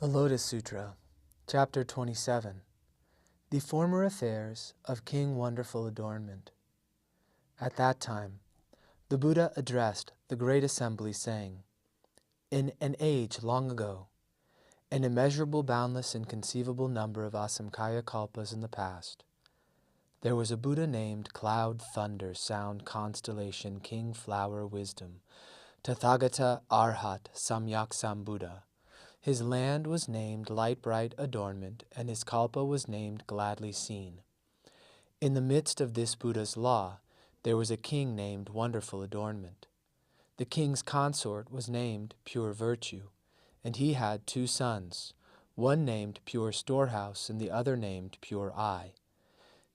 The Lotus Sutra, Chapter 27, The Former Affairs of King Wonderful Adornment. At that time, the Buddha addressed the great assembly, saying, "In an age long ago, an immeasurable, boundless, inconceivable number of asamkhaya kalpas in the past, there was a Buddha named Cloud, Thunder, Sound, Constellation, King, Flower, Wisdom, Tathagata, Arhat, Samyak Sambuddha. His land was named Light Bright Adornment, and his kalpa was named Gladly Seen. In the midst of this Buddha's law, there was a king named Wonderful Adornment. The king's consort was named Pure Virtue, and he had 2 sons, one named Pure Storehouse and the other named Pure Eye.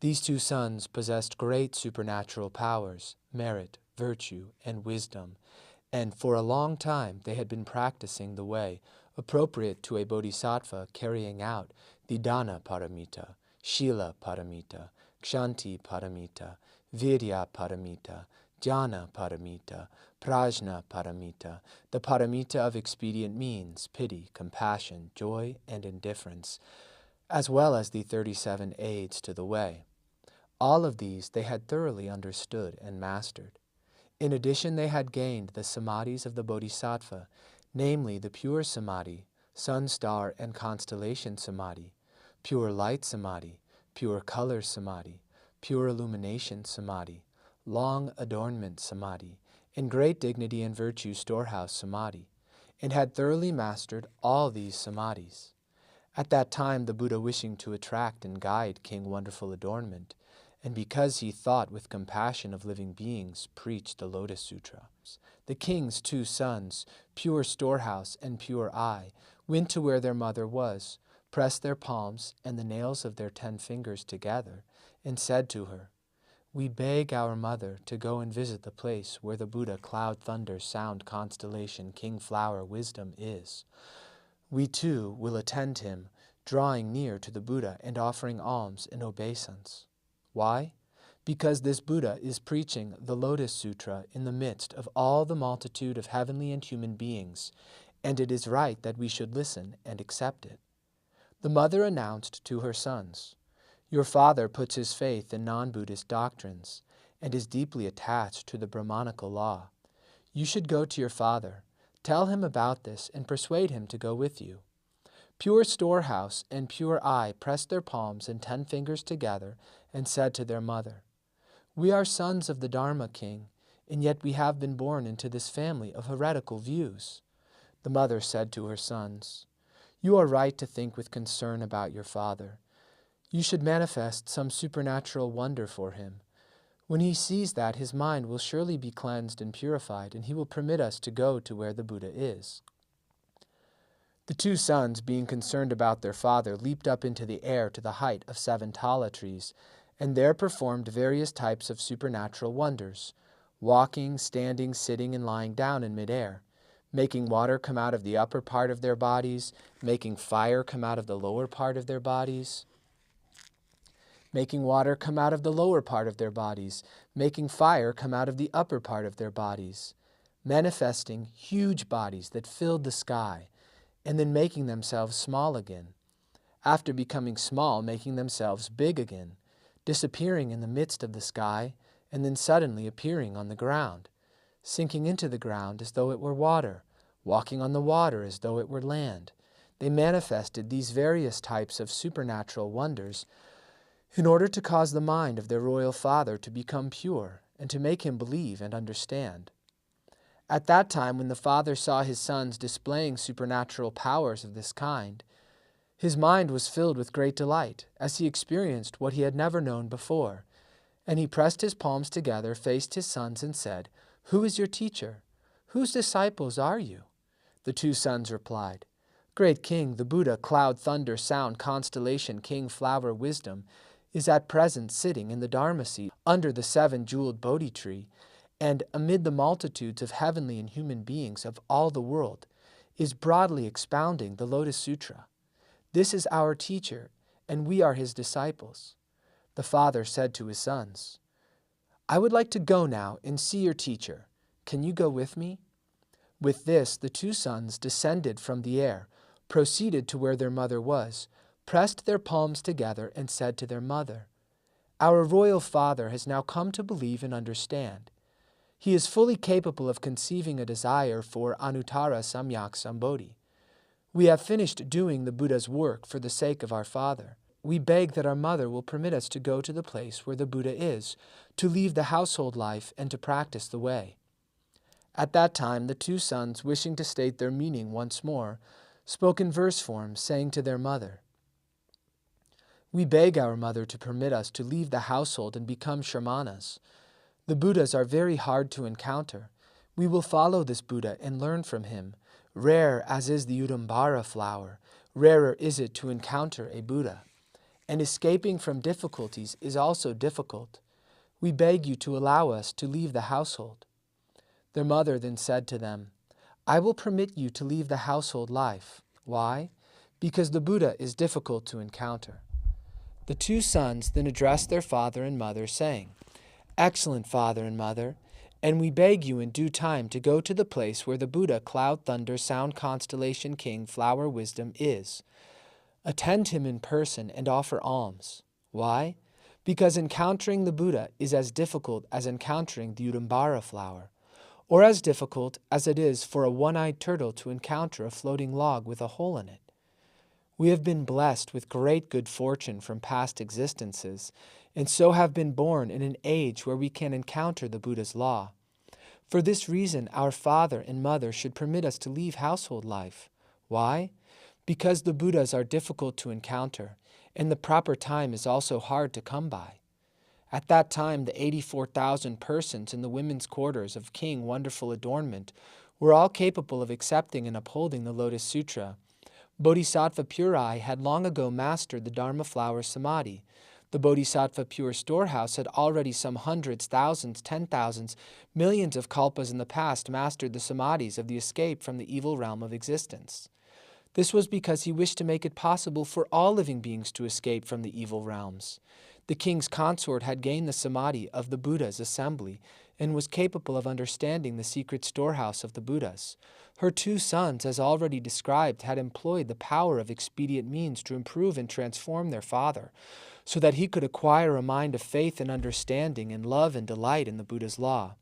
These 2 sons possessed great supernatural powers, merit, virtue, and wisdom, and for a long time they had been practicing the way appropriate to a bodhisattva carrying out the Dana Paramita, Shila Paramita, Kshanti Paramita, Virya Paramita, Jnana Paramita, Prajna Paramita, the Paramita of expedient means, pity, compassion, joy, and indifference, as well as the 37 aids to the way. All of these they had thoroughly understood and mastered. In addition, they had gained the samadhis of the bodhisattva, namely the pure samadhi, sun, star, and constellation samadhi, pure light samadhi, pure color samadhi, pure illumination samadhi, long adornment samadhi, and great dignity and virtue storehouse samadhi, and had thoroughly mastered all these samadhis. At that time, the Buddha, wishing to attract and guide King Wonderful Adornment, and because he thought with compassion of living beings, preached the Lotus Sutra. The king's 2 sons, Pure Storehouse and Pure Eye, went to where their mother was, pressed their palms and the nails of their 10 fingers together, and said to her, "We beg our mother to go and visit the place where the Buddha Cloud, Thunder, Sound, Constellation, King, Flower, Wisdom is. We too will attend him, drawing near to the Buddha and offering alms and obeisance." Why? Because this Buddha is preaching the Lotus Sutra in the midst of all the multitude of heavenly and human beings, and it is right that we should listen and accept it. The mother announced to her sons, "Your father puts his faith in non-Buddhist doctrines and is deeply attached to the Brahmanical law. You should go to your father, tell him about this, and persuade him to go with you." Pure Storehouse and Pure Eye pressed their palms and 10 fingers together and said to their mother, "We are sons of the Dharma king, and yet we have been born into this family of heretical views." The mother said to her sons, "You are right to think with concern about your father. You should manifest some supernatural wonder for him. When he sees that, his mind will surely be cleansed and purified, and he will permit us to go to where the Buddha is." The 2 sons, being concerned about their father, leaped up into the air to the height of 7 tala trees, and there performed various types of supernatural wonders, walking, standing, sitting, and lying down in midair, making water come out of the upper part of their bodies, making fire come out of the lower part of their bodies, making water come out of the lower part of their bodies, making fire come out of the upper part of their bodies, manifesting huge bodies that filled the sky, and then making themselves small again. After becoming small, making themselves big again, disappearing in the midst of the sky, and then suddenly appearing on the ground, sinking into the ground as though it were water, walking on the water as though it were land. They manifested these various types of supernatural wonders in order to cause the mind of their royal father to become pure and to make him believe and understand. At that time, when the father saw his sons displaying supernatural powers of this kind, his mind was filled with great delight, as he experienced what he had never known before. And he pressed his palms together, faced his sons, and said, "Who is your teacher? Whose disciples are you?" The 2 sons replied, "Great King, the Buddha, Cloud, Thunder, Sound, Constellation, King, Flower, Wisdom, is at present sitting in the Dharma seat under the 7-jeweled Bodhi tree, and amid the multitudes of heavenly and human beings of all the world, is broadly expounding the Lotus Sutra. This is our teacher, and we are his disciples." The father said to his sons, "I would like to go now and see your teacher. Can you go with me?" With this, the 2 sons descended from the air, proceeded to where their mother was, pressed their palms together, and said to their mother, "Our royal father has now come to believe and understand. He is fully capable of conceiving a desire for Anuttara Samyak Sambodhi. We have finished doing the Buddha's work for the sake of our father. We beg that our mother will permit us to go to the place where the Buddha is, to leave the household life and to practice the way." At that time, the two sons, wishing to state their meaning once more, spoke in verse form, saying to their mother, "We beg our mother to permit us to leave the household and become Shramanas. The Buddhas are very hard to encounter. We will follow this Buddha and learn from him. Rare as is the Udambara flower, rarer is it to encounter a Buddha. And escaping from difficulties is also difficult. We beg you to allow us to leave the household." Their mother then said to them, "I will permit you to leave the household life." Why? Because the Buddha is difficult to encounter. The two sons then addressed their father and mother, saying, "Excellent father and mother, and we beg you in due time to go to the place where the Buddha, Cloud, Thunder, Sound, Constellation, King, Flower, Wisdom is. Attend him in person and offer alms." Why? Because encountering the Buddha is as difficult as encountering the Udambara flower, or as difficult as it is for a one-eyed turtle to encounter a floating log with a hole in it. We have been blessed with great good fortune from past existences, and so have been born in an age where we can encounter the Buddha's law. For this reason, our father and mother should permit us to leave household life. Why? Because the Buddhas are difficult to encounter, and the proper time is also hard to come by. At that time, the 84,000 persons in the women's quarters of King Wonderful Adornment were all capable of accepting and upholding the Lotus Sutra. Bodhisattva Pure Eye had long ago mastered the Dharma Flower Samadhi. The Bodhisattva Pure Storehouse had already some hundreds, thousands, 10,000s, millions of kalpas in the past mastered the samadhis of the escape from the evil realm of existence. This was because he wished to make it possible for all living beings to escape from the evil realms. The king's consort had gained the samadhi of the Buddha's assembly and was capable of understanding the secret storehouse of the Buddhas. Her two sons, as already described, had employed the power of expedient means to improve and transform their father, so that he could acquire a mind of faith and understanding and love and delight in the Buddha's law.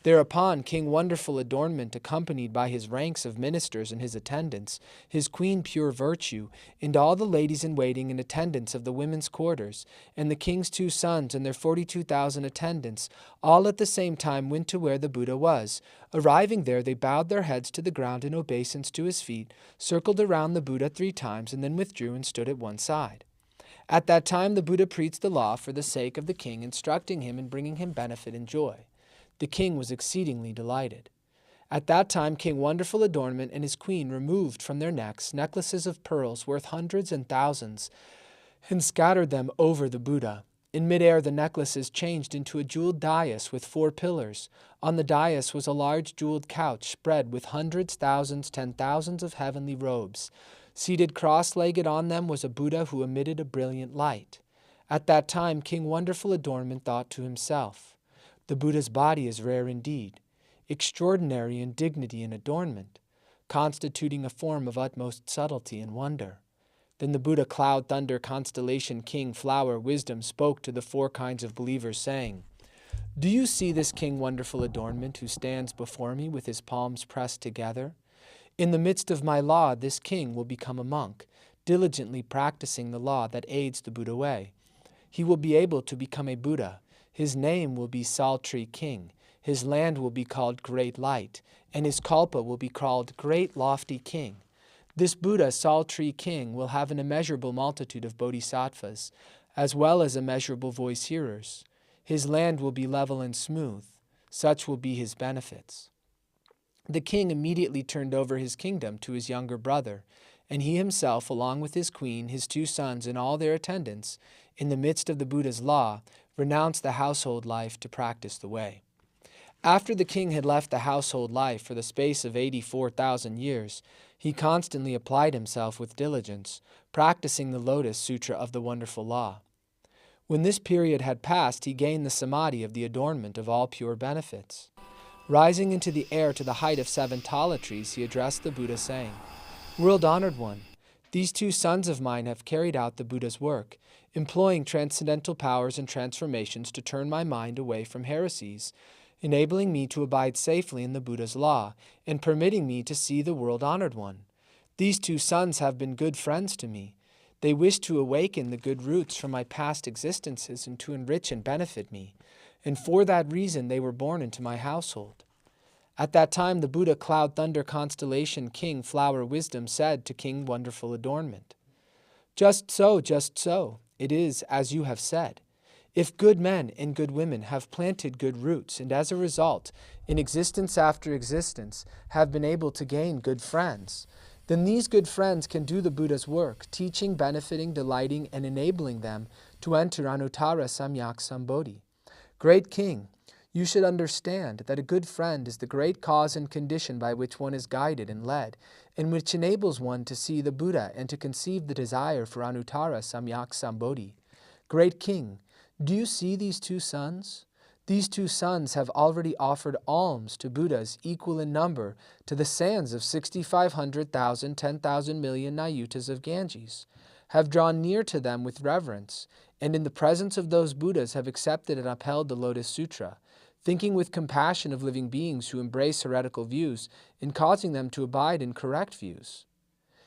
Thereupon, King Wonderful Adornment, accompanied by his ranks of ministers and his attendants, his queen Pure Virtue, and all the ladies in waiting and attendants of the women's quarters, and the king's two sons and their 42,000 attendants, all at the same time went to where the Buddha was. Arriving there, they bowed their heads to the ground in obeisance to his feet, circled around the Buddha 3 times, and then withdrew and stood at one side. At that time, the Buddha preached the law for the sake of the king, instructing him and bringing him benefit and joy. The king was exceedingly delighted. At that time, King Wonderful Adornment and his queen removed from their necks necklaces of pearls worth hundreds and thousands and scattered them over the Buddha. In midair, the necklaces changed into a jeweled dais with 4 pillars. On the dais was a large jeweled couch spread with hundreds, thousands, 10,000s of heavenly robes. Seated cross-legged on them was a Buddha who emitted a brilliant light. At that time, King Wonderful Adornment thought to himself, "The Buddha's body is rare indeed, extraordinary in dignity and adornment, constituting a form of utmost subtlety and wonder." Then the Buddha, Cloud, Thunder, Constellation, King, Flower, Wisdom, spoke to the 4 kinds of believers, saying, "Do you see this King Wonderful Adornment who stands before me with his palms pressed together? In the midst of my law, this king will become a monk, diligently practicing the law that aids the Buddha way. He will be able to become a Buddha. His name will be Saltree King, his land will be called Great Light, and his kalpa will be called Great Lofty King. This Buddha, Saltree King, will have an immeasurable multitude of bodhisattvas, as well as immeasurable voice hearers. His land will be level and smooth. Such will be his benefits." The king immediately turned over his kingdom to his younger brother, and he himself, along with his queen, his 2 sons, and all their attendants, in the midst of the Buddha's law, renounced the household life to practice the way. After the king had left the household life for the space of 84,000 years, he constantly applied himself with diligence, practicing the Lotus Sutra of the Wonderful Law. When this period had passed, he gained the samadhi of the adornment of all pure benefits. Rising into the air to the height of 7 tala trees, he addressed the Buddha, saying, "World-honored one, These two sons of mine have carried out the Buddha's work, employing transcendental powers and transformations to turn my mind away from heresies, enabling me to abide safely in the Buddha's law, and permitting me to see the world-honored one. These two sons have been good friends to me. They wish to awaken the good roots from my past existences and to enrich and benefit me, and for that reason they were born into my household. At that time the Buddha Cloud Thunder Constellation King Flower Wisdom said to King Wonderful Adornment, just so, it is as you have said. If good men and good women have planted good roots and as a result, in existence after existence, have been able to gain good friends, then these good friends can do the Buddha's work, teaching, benefiting, delighting, and enabling them to enter Anuttara Samyak Sambodhi. Great King, you should understand that a good friend is the great cause and condition by which one is guided and led, and which enables one to see the Buddha and to conceive the desire for Anuttara Samyak Sambodhi. Great King, do you see these two sons? These two sons have already offered alms to Buddhas equal in number to the sands of 6,500,000, 10,000 million Nayutas of Ganges, have drawn near to them with reverence, and in the presence of those Buddhas have accepted and upheld the Lotus Sutra, thinking with compassion of living beings who embrace heretical views and causing them to abide in correct views.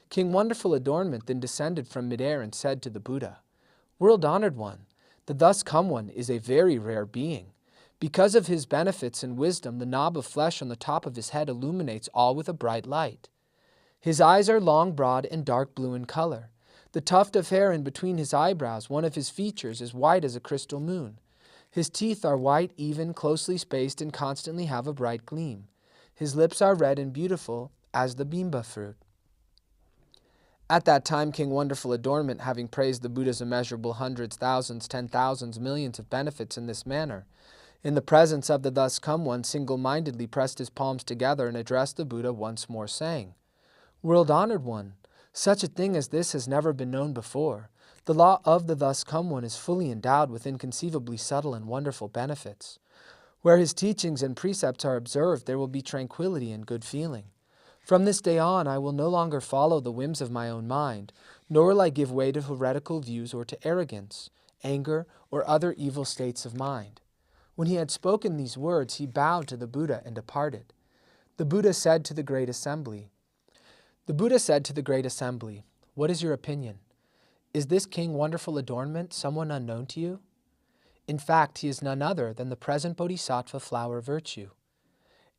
King Wonderful Adornment then descended from midair and said to the Buddha, World-honored one, the thus come one is a very rare being. Because of his benefits and wisdom, the knob of flesh on the top of his head illuminates all with a bright light. His eyes are long, broad, and dark blue in color. The tuft of hair in between his eyebrows, one of his features, is white as a crystal moon. His teeth are white, even, closely spaced, and constantly have a bright gleam. His lips are red and beautiful as the bimba fruit. At that time, King Wonderful Adornment, having praised the Buddha's immeasurable hundreds, thousands, 10,000s, millions of benefits in this manner, in the presence of the thus come one, single-mindedly pressed his palms together and addressed the Buddha once more, saying, World-honored one, such a thing as this has never been known before. The law of the thus come one is fully endowed with inconceivably subtle and wonderful benefits. Where his teachings and precepts are observed, there will be tranquility and good feeling. From this day on, I will no longer follow the whims of my own mind, nor will I give way to heretical views or to arrogance, anger, or other evil states of mind. When he had spoken these words, he bowed to the Buddha and departed. The Buddha said to the great assembly, What is your opinion? Is this King Wonderful Adornment someone unknown to you? In fact, he is none other than the present Bodhisattva Flower Virtue.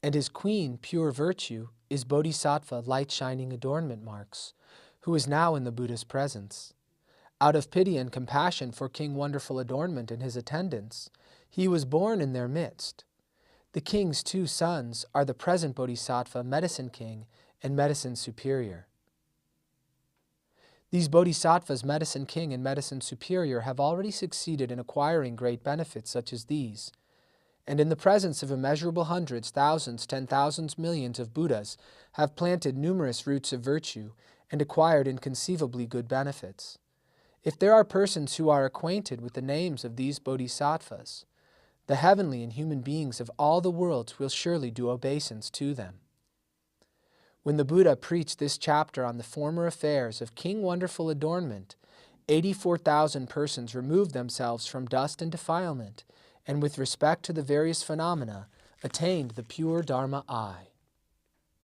And his queen, Pure Virtue, is Bodhisattva Light Shining Adornment Marks, who is now in the Buddha's presence. Out of pity and compassion for King Wonderful Adornment and his attendants, he was born in their midst. The king's two sons are the present Bodhisattva Medicine King and Medicine Superior. These Bodhisattvas, Medicine King and Medicine Superior, have already succeeded in acquiring great benefits such as these, and in the presence of immeasurable hundreds, thousands, 10,000s, millions of Buddhas, have planted numerous roots of virtue and acquired inconceivably good benefits. If there are persons who are acquainted with the names of these Bodhisattvas, the heavenly and human beings of all the worlds will surely do obeisance to them. When the Buddha preached this chapter on the former affairs of King Wonderful Adornment, 84,000 persons removed themselves from dust and defilement, and with respect to the various phenomena, attained the pure Dharma eye.